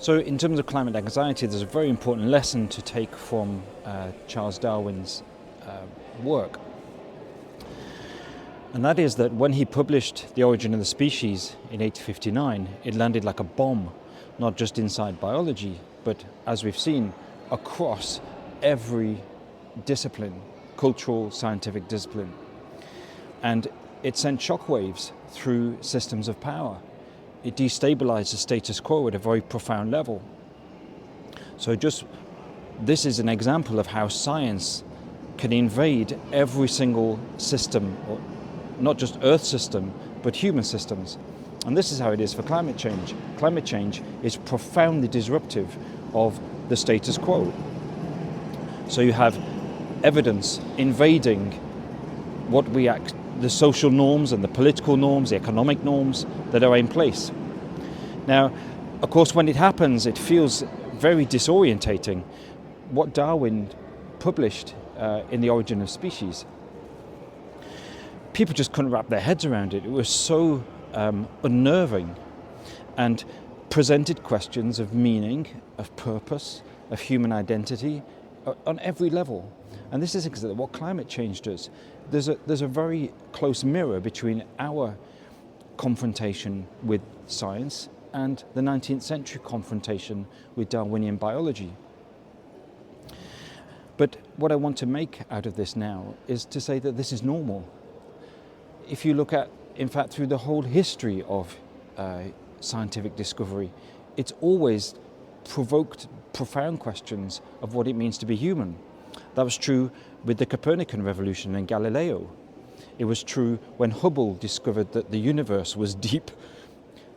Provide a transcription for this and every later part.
So in terms of climate anxiety, there's a very important lesson to take from Charles Darwin's work. And that is that when he published The Origin of the Species in 1859, it landed like a bomb, not just inside biology, but as we've seen, across every discipline, cultural, scientific discipline. And it sent shockwaves through systems of power. It destabilized the status quo at a very profound level. So this is an example of how science can invade every single system, or not just Earth system, but human systems. And this is how it is for climate change. Climate change is profoundly disruptive of the status quo. So you have evidence invading the social norms and the political norms, the economic norms that are in place. Now, of course, when it happens, it feels very disorientating. What Darwin published in The Origin of Species, people just couldn't wrap their heads around it. It was so unnerving and presented questions of meaning, of purpose, of human identity on every level. And this is exactly what climate change does. There's a very close mirror between our confrontation with science and the 19th century confrontation with Darwinian biology. But what I want to make out of this now is to say that this is normal. If you look at, in fact, through the whole history of scientific discovery, it's always provoked profound questions of what it means to be human. That was true with the Copernican revolution and Galileo. It was true when Hubble discovered that the universe was deep.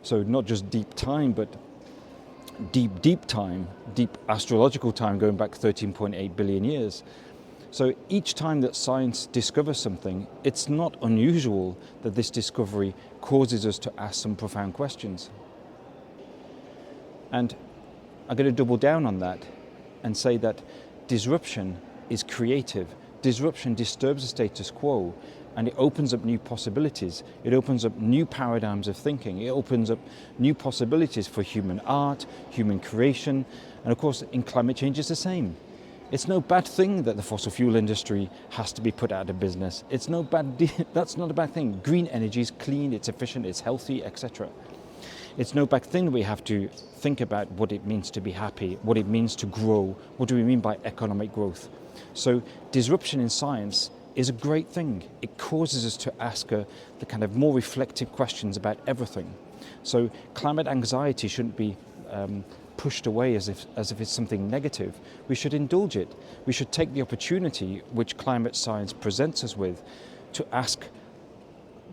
So not just deep time, but deep time, deep astrological time going back 13.8 billion years. So each time that science discovers something, it's not unusual that this discovery causes us to ask some profound questions. And I'm going to double down on that and say that disruption is creative. Disruption disturbs the status quo, and it opens up new possibilities. It opens up new paradigms of thinking. It opens up new possibilities for human art, human creation, and of course in climate change it's the same. It's no bad thing that the fossil fuel industry has to be put out of business. It's no bad that's not a bad thing. Green energy is clean, it's efficient, it's healthy, etc. It's no bad thing that we have to think about what it means to be happy, what it means to grow, what do we mean by economic growth. So disruption in science is a great thing. It causes us to ask the kind of more reflective questions about everything. So climate anxiety shouldn't be pushed away as if it's something negative. We should indulge it. We should take the opportunity which climate science presents us with to ask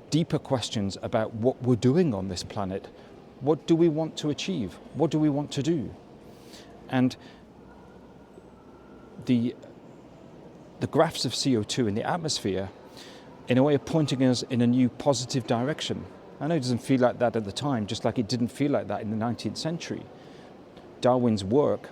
deeper questions about what we're doing on this planet. What do we want to achieve? What do we want to do? And the graphs of CO2 in the atmosphere, in a way, are pointing us in a new positive direction. I know it doesn't feel like that at the time, just like it didn't feel like that in the 19th century. Darwin's work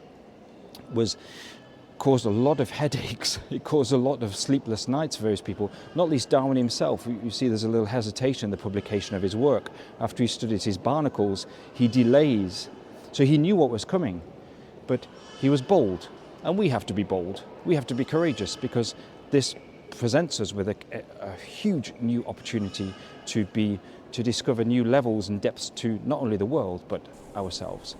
caused a lot of headaches. It caused a lot of sleepless nights for various people, not least Darwin himself. You see there's a little hesitation in the publication of his work. After he studied his barnacles, he delays. So he knew what was coming, but he was bold. And we have to be bold. We have to be courageous, because this presents us with a huge new opportunity to discover new levels and depths to not only the world, but ourselves.